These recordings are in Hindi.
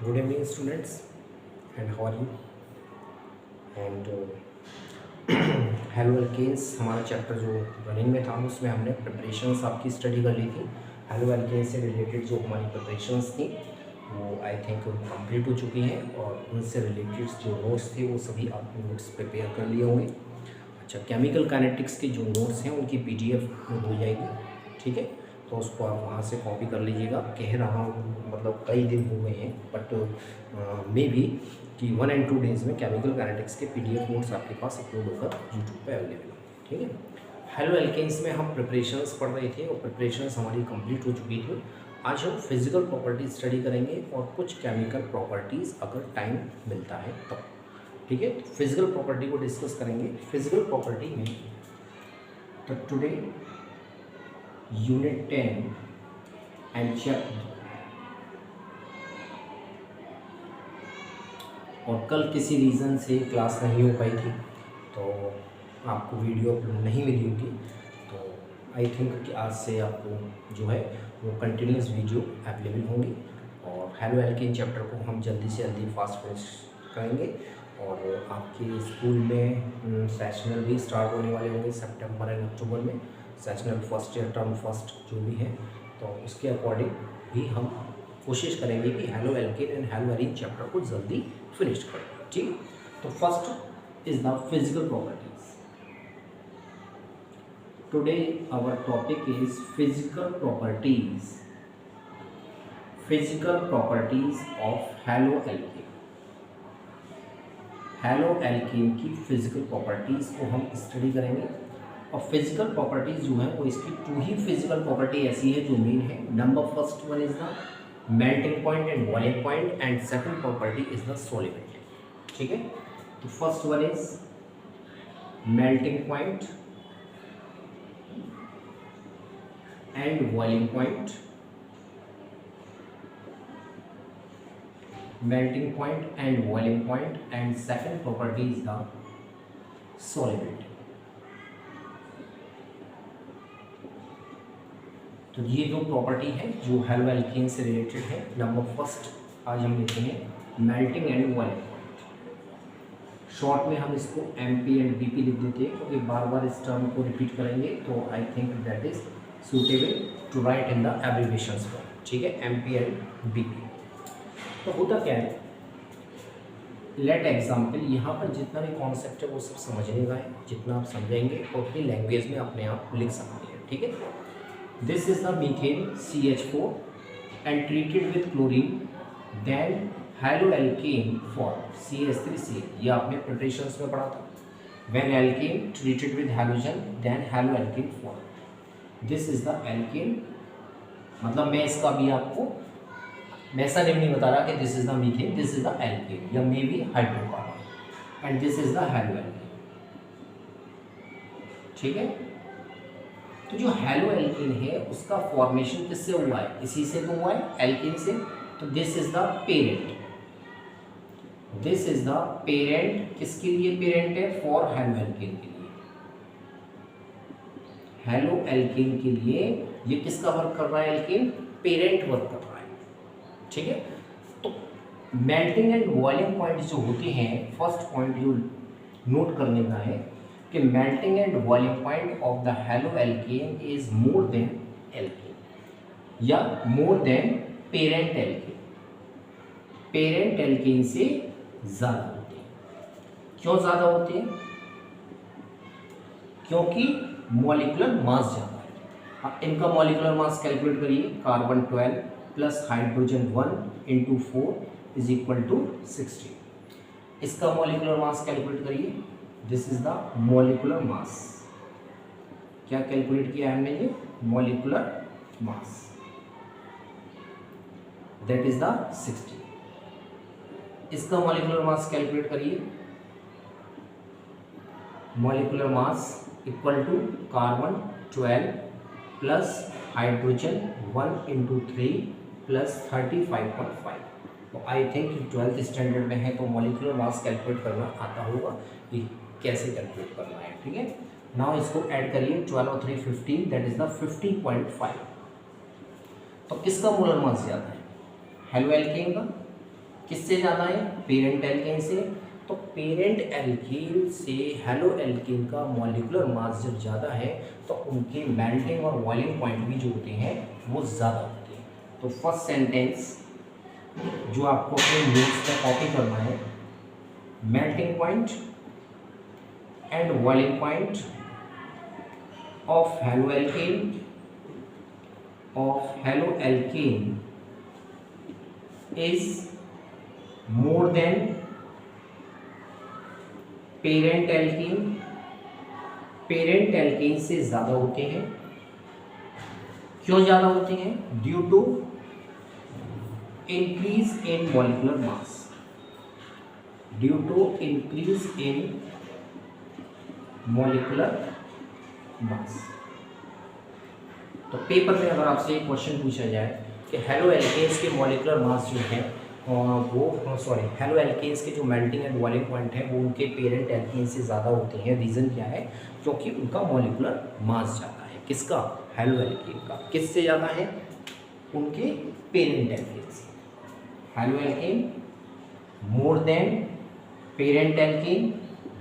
Good evening, students, and how are you? And halo alkanes हमारा चैप्टर जो रनिंग में था उसमें हमने प्रिपरेशंस आपकी स्टडी कर ली थी। हेलो एल्केन्स से रिलेटेड जो हमारी प्रिपरेशंस थी वो आई थिंक कंप्लीट हो चुकी हैं और उनसे रिलेटेड जो नोट्स थे वो सभी आपने नोट्स प्रिपेयर कर लिए होंगे। अच्छा, केमिकल काइनेटिक्स के जो नोट्स हैं उनकी पीडीएफ अपलोड हो जाएगी, ठीक है। तो उसको आप वहाँ से कॉपी कर लीजिएगा। कह रहा हूँ मतलब कई दिन हो गए हैं, बट मे बी कि 1 और 2 डेज़ में केमिकल काइनेटिक्स के पीडीएफ नोट्स आपके पास अपलोड होकर यूट्यूब पे अवेलेबल है, ठीक है। हेलो एल्केन्स में हम प्रिपरेशंस पढ़ रहे थे और प्रिपरेशंस हमारी कंप्लीट हो चुकी थी। आज हम फिजिकल प्रॉपर्टीज स्टडी करेंगे और कुछ केमिकल प्रॉपर्टीज़ अगर टाइम मिलता है तो, ठीक है। तो फिजिकल प्रॉपर्टी को डिस्कस करेंगे। फिजिकल प्रॉपर्टी में तो टुडे यूनिट 10 एंड चैप्टर, और कल किसी रीज़न से क्लास नहीं हो पाई थी तो आपको वीडियो अपलोड नहीं मिली होगी। तो आई थिंक कि आज से आपको जो है वो कंटिन्यूस वीडियो अवेलेबल होंगी और हेलो एल्केन चैप्टर को हम जल्दी से जल्दी फास्ट फिनिश करेंगे। और आपके स्कूल में सेशनल भी स्टार्ट होने वाले होंगे सितंबर एंड अक्टूबर में। सेशनल फर्स्ट या टर्म फर्स्ट जो भी है, तो उसके अकॉर्डिंग भी हम कोशिश करेंगे कि halo alkane and halo arene chapter को जल्दी फिनिश करें, ठीक। तो first is the physical properties. Today our topic is physical properties of halo alkane. Halo alkane की फिजिकल प्रॉपर्टीज को हम स्टडी करेंगे। और फिजिकल प्रॉपर्टीज जो है वो इसकी 2 ही फिजिकल प्रॉपर्टी ऐसी है जो मेन है। Number first one is the melting point and boiling point and second property is the solubility, ठीक है। तो first one is melting point and boiling point. Melting point and boiling point and second property is the solubility. तो ये दो प्रॉपर्टी है जो हेलो एल्केन से रिलेटेड है। नंबर फर्स्ट आज हम देखेंगे melting and boiling point. Short में हम इसको MP एंड BP लिख देते हैं क्योंकि बार बार इस टर्म को रिपीट करेंगे तो I think that is suitable to write in the abbreviations form, ठीक है। MP and BP। तो होता क्या है, लेट एग्जाम्पल, यहाँ पर जितना भी कॉन्सेप्ट है वो सब समझने का है। जितना आप समझेंगे और अपनी लैंग्वेज में अपने आप लिख सकते हैं, ठीक है। This is the methane CH4 and treated with chlorine, then haloalkane formed CH3CH। ये आपने प्रिपरेशंस में पढ़ा था। When alkane treated with halogen, then haloalkane formed। This is the alkane। मतलब मैं इसका भी आपको वैसा नेम नहीं बता रहा कि this is the methane, this is the alkane या may be hydrocarbon and this is the haloalkane, ठीक है। तो जो हेलो एल्केन है उसका फॉर्मेशन किससे हुआ है? इसी से तो हुआ है, एल्केन से। तो this is the parent, this is the parent. किसके लिए पेरेंट है? फॉर हेलो एल्केन के लिए। हेलो एल्केन के लिए ये किसका वर्क कर रहा है? एल्केन पेरेंट वर्क कर रहा है, ठीक है। तो मेल्टिंग एंड बॉइलिंग पॉइंट जो होते हैं, फर्स्ट पॉइंट जो नोट करने का है कि melting and boiling point of the halo alkane is more than alkane या more than parent alkane. Parent alkane से ज़्यादा होते हैं। क्यों ज़्यादा होते हैं? क्योंकि मॉलिक्यूलर मास ज़्यादा है। अब इनका मॉलिक्यूलर मास कैलकुलेट करिए। Carbon 12 plus hydrogen 1 into 4 is equal to 16। इसका मॉलिक्यूलर मास कैलकुलेट करिए। This is the molecular mass. क्या कैलकुलेट किया है हमने? ये molecular mass, that is the 16। इसका मॉलिक्यूलर मास कैलकुलेट करिए। Molecular mass equal to carbon 12 plus hydrogen 1 into 3 plus 35.5। तो आई थिंक 12th स्टैंडर्ड में है तो मॉलिक्यूलर मास कैलकुलेट करना आता होगा कि कैसे कैलकुलेट करना है, ठीक है। नाउ इसको ऐड करिए। 12 और 3 15, दैट इज द 50.5। तो किसका मोलर मास ज़्यादा है? हेलो एल्केन का किससे ज़्यादा है? पेरेंट एल्केन से। तो पेरेंट एल्केन से हेलो एल्केन का मॉलिक्यूलर मास जब ज़्यादा है तो उनके मेल्टिंग और बॉइलिंग पॉइंट भी जो होते हैं वो ज़्यादा होते हैं। तो फर्स्ट सेंटेंस जो आपको अपने नोट्स में कॉपी करना है, melting point and boiling point of halo alkene is more than parent alkane. Parent alkane से ज़्यादा होते हैं। क्यों ज़्यादा होते हैं? Due to increase in molecular mass. Due to increase in molecular mass. तो पेपर में अगर आपसे एक क्वेश्चन पूछा जाए कि हेलो एल्केन्स के मॉलिक्यूलर मास जो है हेलो एल्केन्स के जो मेल्टिंग एंड बॉइलिंग पॉइंट है वो उनके पेरेंट एल्केन से ज़्यादा होते हैं। रीज़न क्या है? क्योंकि उनका मॉलिक्यूलर मास ज़्यादा है। किसका? हेलो एल्केन का। किससे ज़्यादा है? उनके पेरेंट एल्केन से। Halo alkane more than parent alkane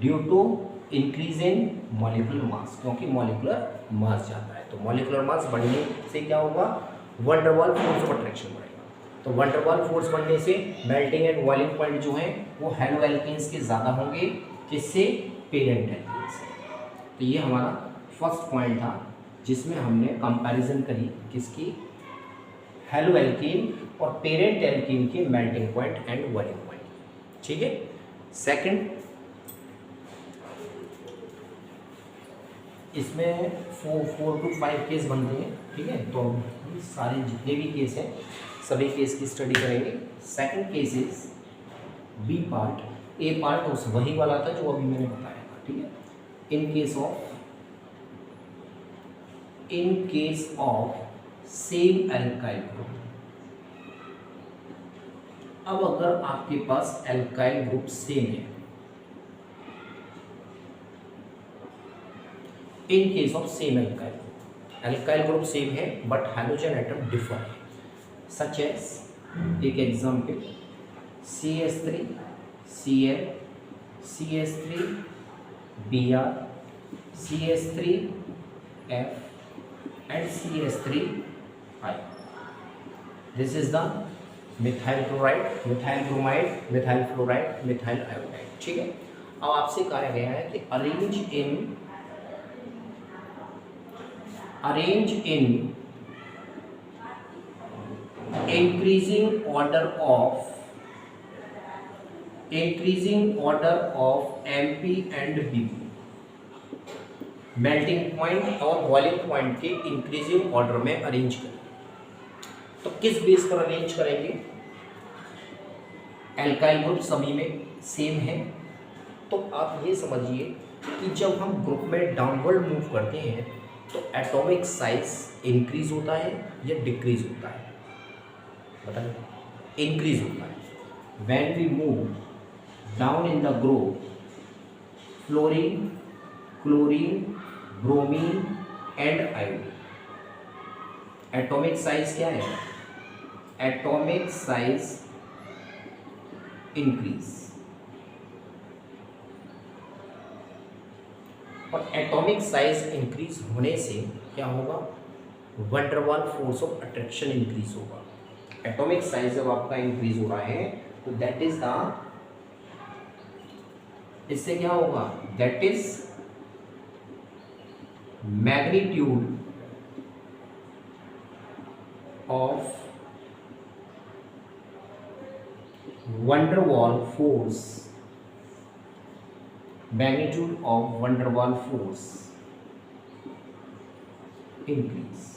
due to increase in molecular mass, क्योंकि मॉलिक्यूलर मास ज़्यादा है। तो मॉलिक्यूलर मास बढ़ने से क्या होगा? Van der Waals force of attraction बढ़ेगा। तो वन डर वाल फोर्स बढ़ने से मेल्टिंग एंड बॉइलिंग पॉइंट जो है वो हेलो एल्केन्स के ज़्यादा होंगे। किससे? पेरेंट एल्केन्स से। तो ये हमारा फर्स्ट पॉइंट था जिसमें हमने कंपैरिजन करी किसकी? हेलो एल्केन और पेरेंट एल्केन के melting point and boiling point. ठीक है। सेकंड, इसमें 4 to 5 केस बनते हैं। ठीक है। तो सारे जितने भी केस हैं सभी केस की स्टडी करेंगे। Second case is B part. A part उस वही वाला था जो अभी मैंने बताया था। ठीक है। इन case of same alkyl group. अब अगर आपके पास एल्काइल ग्रुप सेम है, इन case of same alkyl group same है बट हैलोजन एटम डिफर है। सच एज एक example CH3 Cl, CH3 Br, CH3 F and CH3 I. This is the methyl chloride, methyl bromide, methyl fluoride, methyl iodide. ठीक है। अब आपसे कहा गया है कि arrange in increasing order of MP and BP। Melting point और बॉइलिंग पॉइंट के इंक्रीजिंग ऑर्डर में अरेंज करें। तो किस बेस पर अरेंज करेंगे? एल्काइल ग्रुप सभी में सेम है। तो आप ये समझिए कि जब हम ग्रुप में डाउनवर्ड मूव करते हैं तो एटॉमिक साइज इंक्रीज होता है या डिक्रीज होता है? बताइए। इंक्रीज होता है। When we move down in the group fluorine, chlorine, bromine and iodine, atomic size क्या है? Atomic size increase. और एटॉमिक साइज इंक्रीज होने से क्या होगा? Van der Waals force of attraction increase होगा। एटॉमिक साइज जब आपका इंक्रीज हो रहा है तो दैट इज द, इससे क्या होगा? That is magnitude of van der Waals force, magnitude of van der Waals force increase.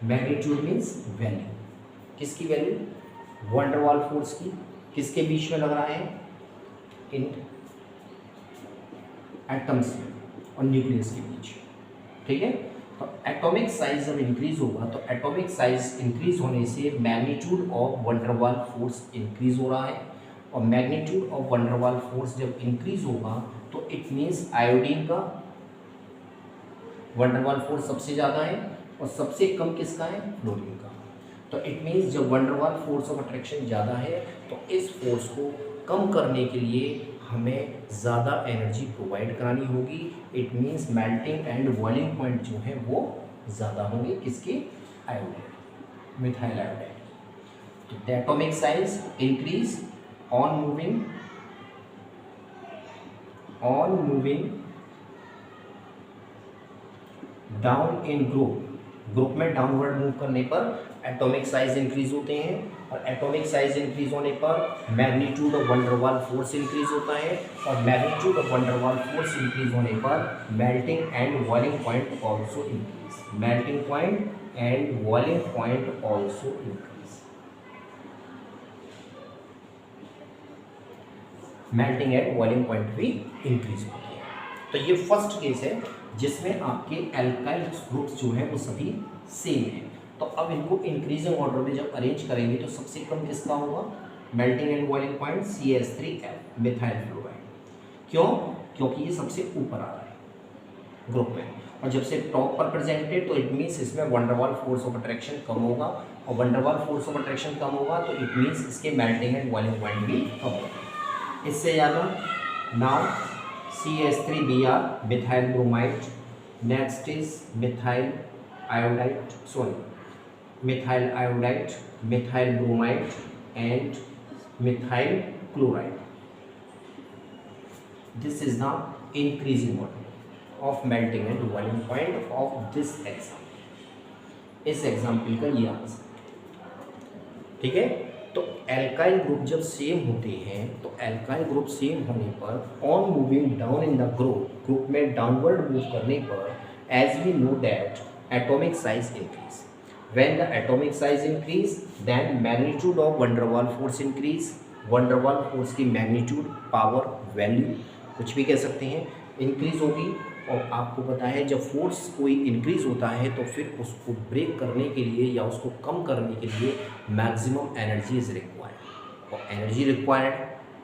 Magnitude means value. किसकी value? Van der Waals force की। किसके बीच में लग रहा है? इन एटम्स और न्यूक्लियस के बीच। ठीक है। तो एटॉमिक साइज जब इंक्रीज होगा तो एटॉमिक साइज इंक्रीज होने से magnitude of van der Waals force increase हो रहा है। और magnitude of van der Waals force जब इंक्रीज होगा तो इट मीन्स आयोडीन का वन डर वाल फोर्स सबसे ज़्यादा है और सबसे कम किसका है? फ्लोरीन का। तो इट मीन्स जब वंडरवाल फोर्स ऑफ अट्रैक्शन ज़्यादा है तो इस फोर्स को कम करने के लिए हमें ज़्यादा एनर्जी प्रोवाइड करानी होगी। It means melting and boiling point जो है वो ज़्यादा होंगे किसके, आयोडाइड, मिथाइल आयोडाइड। तो the atomic size increase on moving down in group में डाउनवर्ड मूव करने पर एटॉमिक साइज इंक्रीज होते हैं और एटॉमिक साइज इंक्रीज होने पर magnitude of van der Waals force increase होता है और magnitude of van der Waals force increase होने पर melting and boiling point also increase, melting point and boiling point also increase, melting and boiling point भी इंक्रीज होती है। तो ये फर्स्ट केस है जिसमें आपके एल्काइल ग्रुप्स जो है वो सभी सेम है। तो अब इनको इंक्रीजिंग ऑर्डर में जब अरेंज करेंगे तो सबसे कम किसका होगा, melting and boiling point CH3F methyl fluoride. क्यों, क्योंकि ये सबसे ऊपर आ रहा है ग्रुप में और जब से टॉप पर प्रेजेंट है तो इट मीन्स इसमें वंडरवाल फोर्स ऑफ अट्रैक्शन कम होगा और वंडरवाल फोर्स ऑफ अट्रैक्शन कम होगा तो इट मीन्स इसके मेल्टिंग एंड बॉइलिंग पॉइंट भी कम होगा। इससे ज़्यादा now CH3Br methyl bromide, next is methyl iodide, methyl iodide, methyl bromide and methyl chloride. This is the increasing order of melting and boiling point of this example. इस एग्जाम्पल का ये आंसर, ठीक है। तो एल्काइल ग्रुप जब सेम होते हैं तो एल्काइल ग्रुप सेम होने पर on moving down in the group में डाउनवर्ड मूव करने पर as we know that atomic size increase. When the atomic size increase, then magnitude of van der Waals force increase. van der Waals force की magnitude, power, value कुछ भी कह सकते हैं increase होगी। और आपको पता है जब फोर्स कोई increase होता है तो फिर उसको ब्रेक करने के लिए या उसको कम करने के लिए मैक्सिमम एनर्जी इज रिक्वायर्ड और एनर्जी रिक्वायर्ड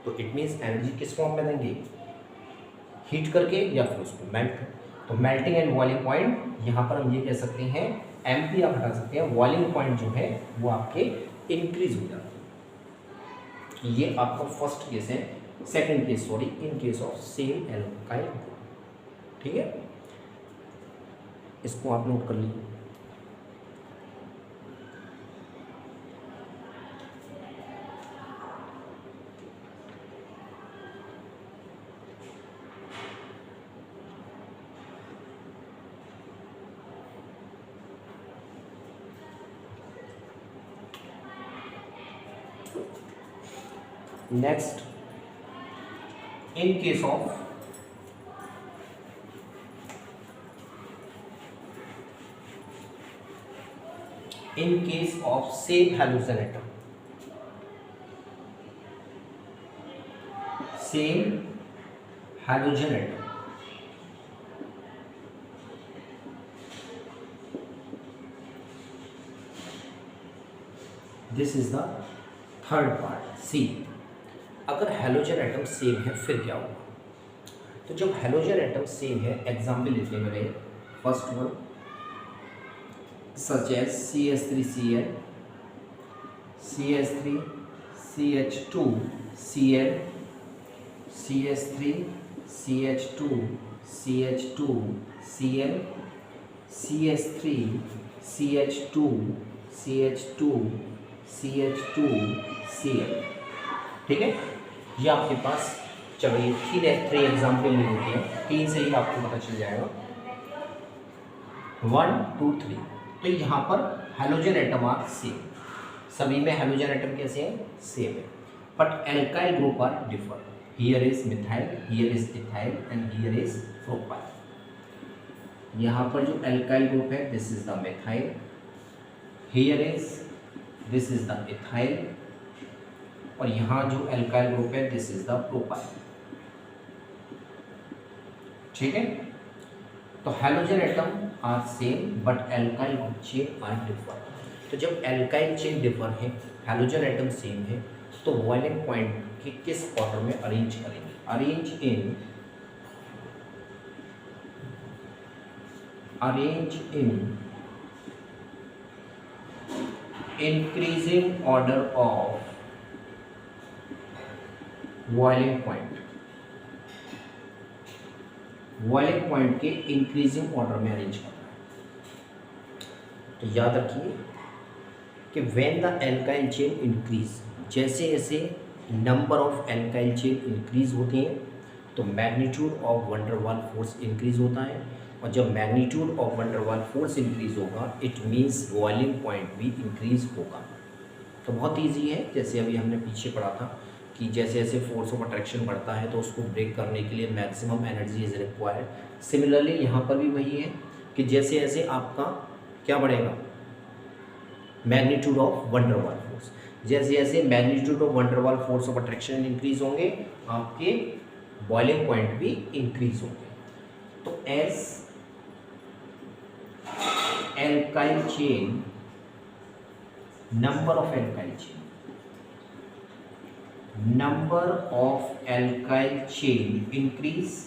तो इट मीन्स एनर्जी किस फॉर्म में देंगे, हीट करके या फिर उसको मेल्ट करके। तो मेल्टिंग एंड बॉइलिंग पॉइंट यहाँ पर हम ये कह सकते हैं एमपी आप हटा सकते हैं, बॉइलिंग पॉइंट जो है वो आपके इंक्रीज हो जाते हैं। ये आपका फर्स्ट केस है। Second case sorry, in case of same alkyl, ठीक है, इसको आप नोट कर लीजिए। Next, in case of same halogen atom, this is the third part. C, अगर हेलोजन एटम सेम है फिर क्या होगा, तो जब हेलोजन एटम सेम है, एग्जाम्पल लेते हैं मेरे, first one such as CH3Cl, CH3 CH2 Cl, CH3 CH2 CH2 Cl, CH3 CH2 CH2 CH2 Cl, ठीक है। ये आपके पास, चलो ये 3 एग्जाम्पल ले लेते हैं, 3 से ही आपको पता चल जाएगा। 1 2 3, तो यहाँ पर हेलोजन एटम आर सेम, सभी में हेलोजन एटम कैसे हैं, सेम है, but alkyl group are differ. Here is methyl, here is ethyl and here is propyl. यहाँ पर जो एल्काइल ग्रुप है this is the methyl, here is this is the ethyl और यहाँ जो एल्काइल ग्रुप है दिस इज द प्रोपाइल, ठीक है। तो halogen atom are same but alkyl chain are differ. तो जब एल्काइल चेन डिफर है, हेलोजन एटम सेम है, तो बॉइलिंग पॉइंट के किस ऑर्डर में अरेंज करेंगे, arrange in increasing order of boiling point, boiling point के इंक्रीजिंग ऑर्डर में अरेंज करना है। तो याद रखिए कि when the alkyl chain increase, जैसे जैसे number of alkyl chain increase होती हैं तो magnitude of van der Waals force increase होता है, और जब magnitude of van der Waals force increase होगा इट मीन्स बॉइलिंग पॉइंट भी इंक्रीज होगा। तो बहुत ईजी है, जैसे अभी हमने पीछे पढ़ा था कि जैसे जैसे फोर्स ऑफ अट्रैक्शन बढ़ता है तो उसको ब्रेक करने के लिए maximum energy is required. Similarly यहाँ पर भी वही है कि जैसे जैसे आपका क्या बढ़ेगा, magnitude of van der Waals force, जैसे जैसे magnitude of van der Waals force of attraction increase होंगे आपके बॉइलिंग पॉइंट भी इंक्रीज होंगे। तो as alkyl chain, number of alkyl chain, number of alkyl chain increase,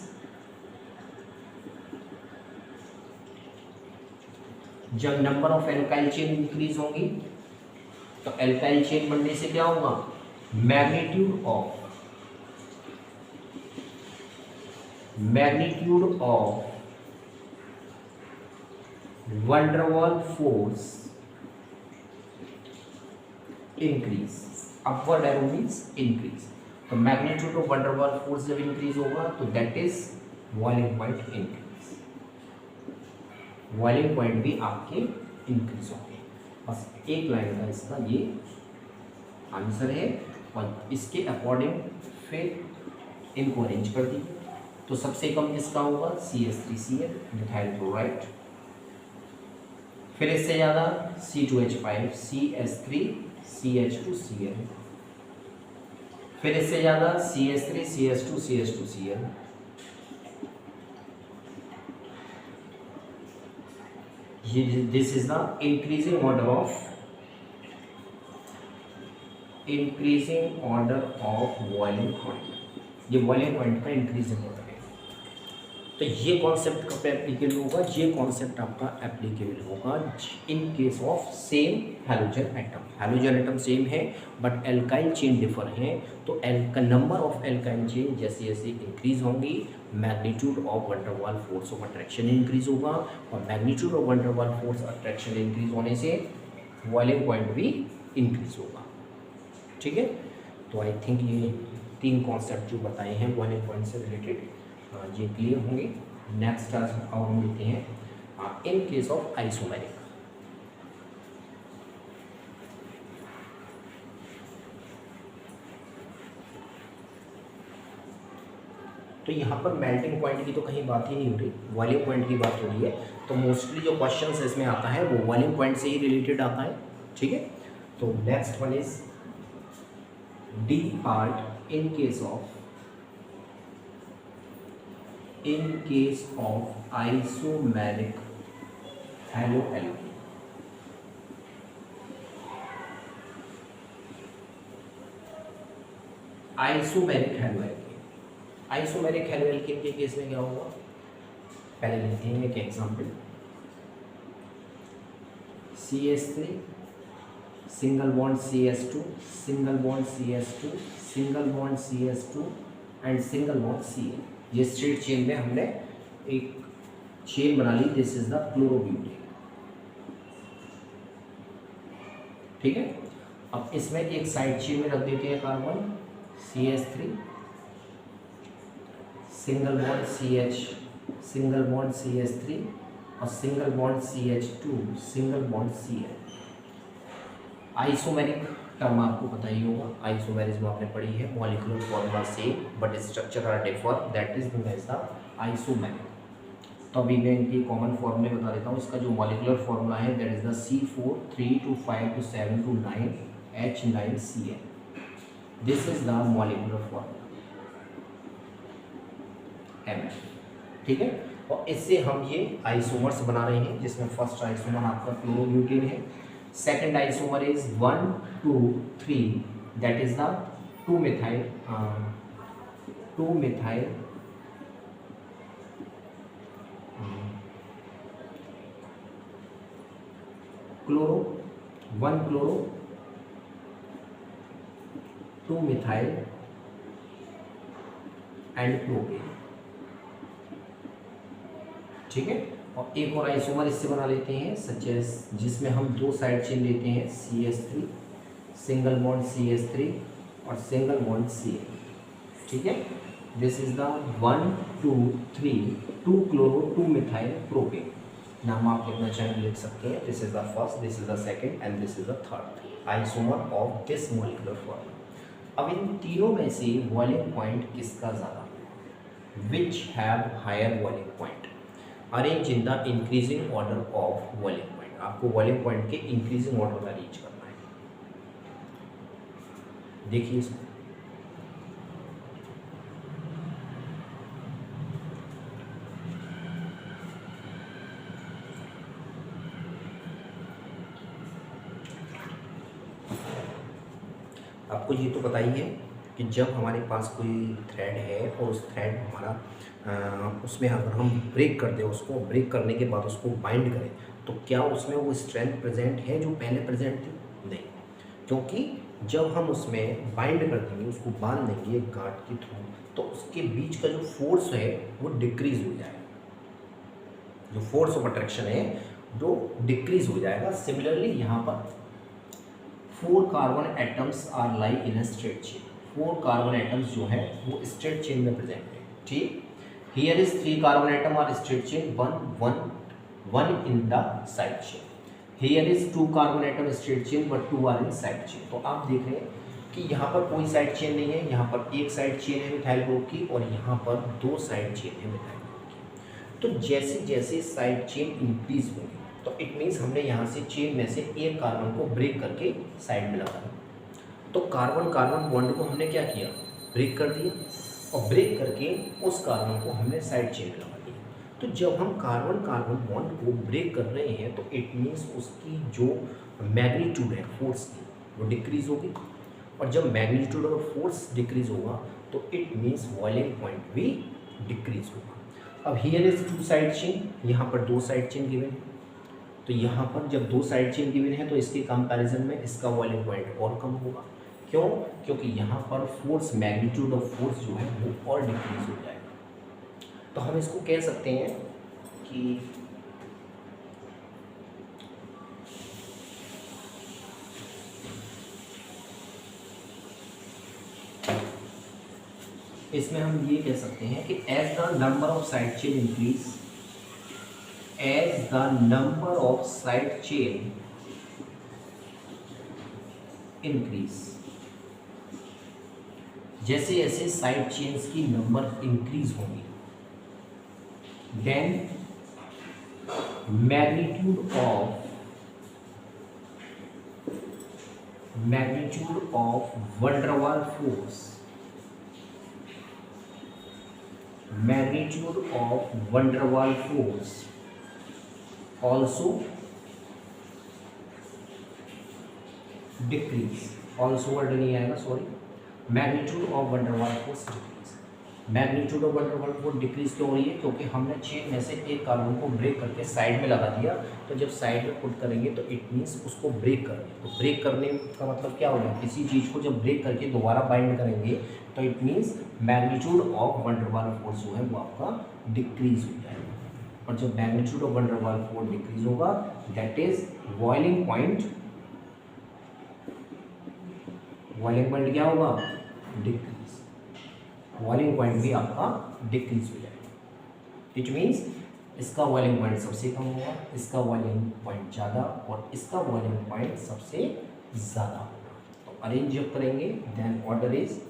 जब number of alkyl chain increase होंगी तो एल्काइल चेन बनने से क्या होगा, magnitude of van der Waals force increase, upward arrow means increase. तो magnitude of van der Waals force जब इंक्रीज होगा तो that is boiling point increase, boiling point भी आपके इंक्रीज होंगे। बस एक लाइन का इसका ये आंसर है, और इसके अकॉर्डिंग फिर इनको अरेंज कर दीजिए। तो सबसे कम किसका होगा, CH3Cl मिथाइल क्लोराइड, फिर इससे ज़्यादा C2H5 CH3 CH2Cl, फिर इससे ज़्यादा CH3 CH2 CH2Cl, this is the increasing order of boiling point, ये बॉइलिंग पॉइंट का इंक्रीजिंग ऑर्डर है। तो ये कॉन्सेप्ट कब एप्लीकेबल होगा, ये कॉन्सेप्ट आपका एप्लीकेबल होगा इन case of same halogen atom, halogen atom same है बट एल्काइल चेन डिफर है। तो नंबर ऑफ एल्काइल चेन जैसे जैसे इंक्रीज होंगी magnitude of van der Waals force of attraction increase होगा, और magnitude of van der Waals force attraction increase होने से बॉइलिंग पॉइंट भी इंक्रीज होगा। ठीक है, तो आई थिंक ये तीन कॉन्सेप्ट जो बताए हैं बॉइलिंग पॉइंट से रिलेटेड ये क्लियर होंगे। नेक्स्ट क्लास में और हम लेते हैं इन केस ऑफ आइसोमेरिक। तो यहाँ पर मेल्टिंग पॉइंट की तो कहीं बात ही नहीं हो रही, बॉइलिंग पॉइंट की बात हो रही है। तो मोस्टली जो क्वेश्चन इसमें आता है वो बॉइलिंग पॉइंट से ही रिलेटेड आता है। ठीक है, तो next one is D part in case of isomeric haloalkene. Isomeric haloalkene के केस में क्या होगा, पहले लेते हैं एक example. CH3 single bond CH2 single bond CH2 single bond CH2 and single bond Cl। ये स्ट्रेट चेन में हमने एक चेन बना ली, दिस इज द क्लोरोब्यूटेन। ठीक है, अब इसमें एक साइड चेन में रख देते हैं carbon CH3 single bond CH single bond CH3 और single bond CH2 single bond Cl। Isomeric term आपको पता ही होगा, आइसोमेरिज्म आपने पढ़ी है, molecular formula same but structure are differ, that is known as the isomeric. तो अभी मैं इनकी कॉमन फॉर्मूले बता देता हूँ। इसका जो मॉलिक्यूलर फॉर्मूला है that is the C4 3 2 5 2 7 2 9H9Cl। This is the molecular formula MF। ठीक है, और इससे हम ये आइसोमर्स बना रहे हैं, जिसमें फर्स्ट आइसोमर आपका क्लोरोब्यूटेन है, second isomer is 1 2 3 that is the 2-methyl chloro 1 chloro 2 methyl and propane. ठीक है, और एक और आइसोमर इससे बना लेते हैं सच एज, जिसमें हम 2 साइड चेन लेते हैं CH3, सिंगल बॉन्ड CH3 और सिंगल बॉन्ड Cl। ठीक है, this is the 1 2 3 2 chloro 2 methyl propane. नाम आप लिखना चाहें लिख सकते हैं। This is the first, this is the second and this is the third isomer of this molecular formula. अब इन तीनों में से बॉइलिंग पॉइंट किसका ज़्यादा, which have higher boiling point, arrange in the increasing order of boiling point. आपको बॉइलिंग पॉइंट के इंक्रीजिंग ऑर्डर में अरेंज करना है। देखिए इसको, आपको ये तो पता ही है कि जब हमारे पास कोई थ्रेड है और उस थ्रेड हमारा उसमें अगर हम ब्रेक कर दें, उसको ब्रेक करने के बाद उसको बाइंड करें, तो क्या उसमें वो स्ट्रेंथ प्रेजेंट है जो पहले प्रेजेंट थी? नहीं, क्योंकि जब हम उसमें बाइंड कर देंगे, उसको बांध देंगे गांठ के थ्रू, तो उसके बीच का जो फोर्स है वो डिक्रीज हो जाएगा, जो फोर्स ऑफ अट्रैक्शन है वो डिक्रीज हो जाएगा। सिमिलरली यहाँ पर 4 carbon atoms are lie in a straight chain. 4 carbon atoms जो है वो स्ट्रेट चेन में प्रेजेंट है। ठीक, here is 3 carbon atom are straight chain, one in the side chain. Here is 2 carbon atom straight chain but 2 are in side chain. तो आप देख रहे हैं कि यहाँ पर कोई साइड चेन नहीं है, यहाँ पर एक साइड चेन है मिथाइल ग्रुप की और यहाँ पर 2 साइड चेन है मिथाइल ग्रुप की। तो जैसे जैसे साइड चेन इंक्रीज होगी, तो इट मीन्स हमने यहाँ से चेन में से एक कार्बन को ब्रेक करके साइड में लगा दिया। तो कार्बन कार्बन बॉन्ड को हमने क्या किया, ब्रेक कर दिया, और ब्रेक करके उस कार्बन को हमने साइड चेन में लगा दिया। तो जब हम कार्बन कार्बन बॉन्ड को ब्रेक कर रहे हैं तो इट मीन्स उसकी जो मैग्नीट्यूड है फोर्स की वो डिक्रीज होगी, और जब मैग्नीट्यूड और फोर्स डिक्रीज होगा तो इट मीन्स बॉइलिंग पॉइंट भी डिक्रीज होगा। अब हियर इज 2 साइड चेन, यहाँ पर 2 साइड चेन गिवन है, तो यहाँ पर जब 2 साइड चेन गिवन है तो इसके कंपैरिजन में इसका बॉइलिंग पॉइंट और कम होगा। क्यों? क्योंकि यहाँ पर फोर्स, मैग्नीट्यूड ऑफ फोर्स जो है वो और डिक्रीज हो जाएगा। तो हम इसको कह सकते हैं कि इसमें हम ये कह सकते हैं कि as the number of side chain increase, as the number of side chain increase, जैसे जैसे साइड चेन्स की नंबर इंक्रीज होंगी, then magnitude of van der Waal force, magnitude of van der Waal force also decrease, also word नहीं आएगा, sorry, magnitude of van der Waal force decrease. Magnitude of van der Waal force decrease क्यों हो रही है? क्योंकि हमने चेन में से एक कार्बन को ब्रेक करके साइड में लगा दिया, तो जब साइड में पुट करेंगे तो इट मीन्स उसको ब्रेक करेंगे। तो ब्रेक करने का मतलब क्या होगा? किसी चीज़ को जब ब्रेक करके दोबारा बाइंड करेंगे तो it means magnitude of van der Waal force जो है वो आपका डिक्रीज हो जाएगा, और जब magnitude of van der Waal force decrease होगा दैट इज बॉइलिंग पॉइंट क्या होगा? डिक्रीज। बॉइलिंग पॉइंट भी आपका डिक्रीज हो जाएगा। इट मीन्स इसका बॉइलिंग पॉइंट सबसे कम होगा, इसका बॉइलिंग पॉइंट ज़्यादा, और इसका बॉइलिंग पॉइंट सबसे ज़्यादा होगा। तो अरेंज जब करेंगे then order is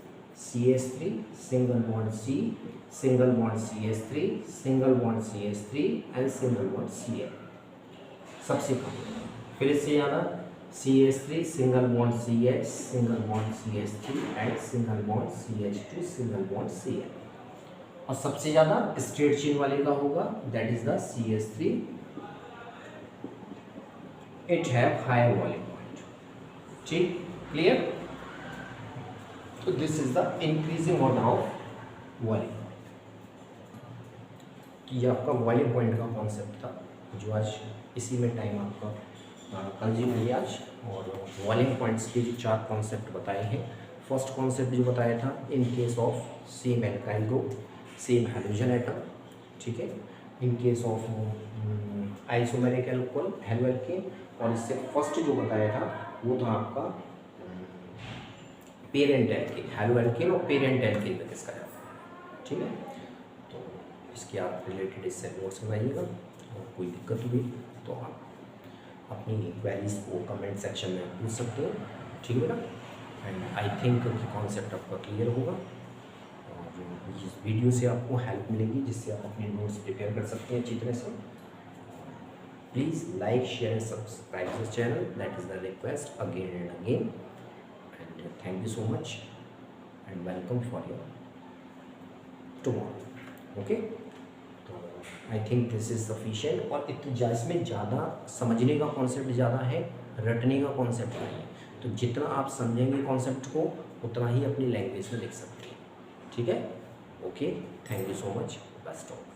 CH3 single bond C, single bond CH3, single bond CH3 and single bond Cl सबसे कम। फिर इससे ज़्यादा CH3 single bond CH, single bond CH3 and single bond CH2, single bond Cl, और सबसे ज़्यादा स्ट्रेट चेन वाले का होगा that is the CH3, it have higher boiling point. ठीक, क्लियर? तो this is the increasing order of boiling point. तो ये आपका बॉइलिंग पॉइंट का कॉन्सेप्ट था जो आज इसी में टाइम आपका कंज्यूम किया आज, और वॉल्यूम पॉइंट्स के 4 कॉन्सेप्ट बताए हैं। फर्स्ट कॉन्सेप्ट जो बताया था, इन case of same alkyl group, same hydrogen atom, ठीक है, इन case of isomeric alcohol halo alkane, और इससे फर्स्ट जो बताया था वो था आपका पेरेंट एल्केन, हेलो एल्केन और पेरेंट एल्केन में डिस्कस करा, ठीक है। तो इसकी आप रिलेटेड इससे नोट्स बनाइएगा, और कोई दिक्कत हुई तो आप अपनी क्वेरीज को कमेंट सेक्शन में पूछ सकते हो, ठीक है बेटा। एंड आई थिंक कि कॉन्सेप्ट आपका क्लियर होगा, और इस वीडियो से आपको हेल्प मिलेगी जिससे आप अपने नोट्स प्रिपेयर कर सकते हैं अच्छी तरह से। Please like share and subscribe this channel, that is the request again and again, and thank you so much and welcome for your tomorrow, okay. तो I think this is sufficient, और इसमें ज़्यादा समझने का कॉन्सेप्ट ज़्यादा है, रटने का कॉन्सेप्ट नहीं है। तो जितना आप समझेंगे कॉन्सेप्ट को उतना ही अपनी लैंग्वेज में लिख सकते हैं, ठीक है। Okay, thank you so much, best of.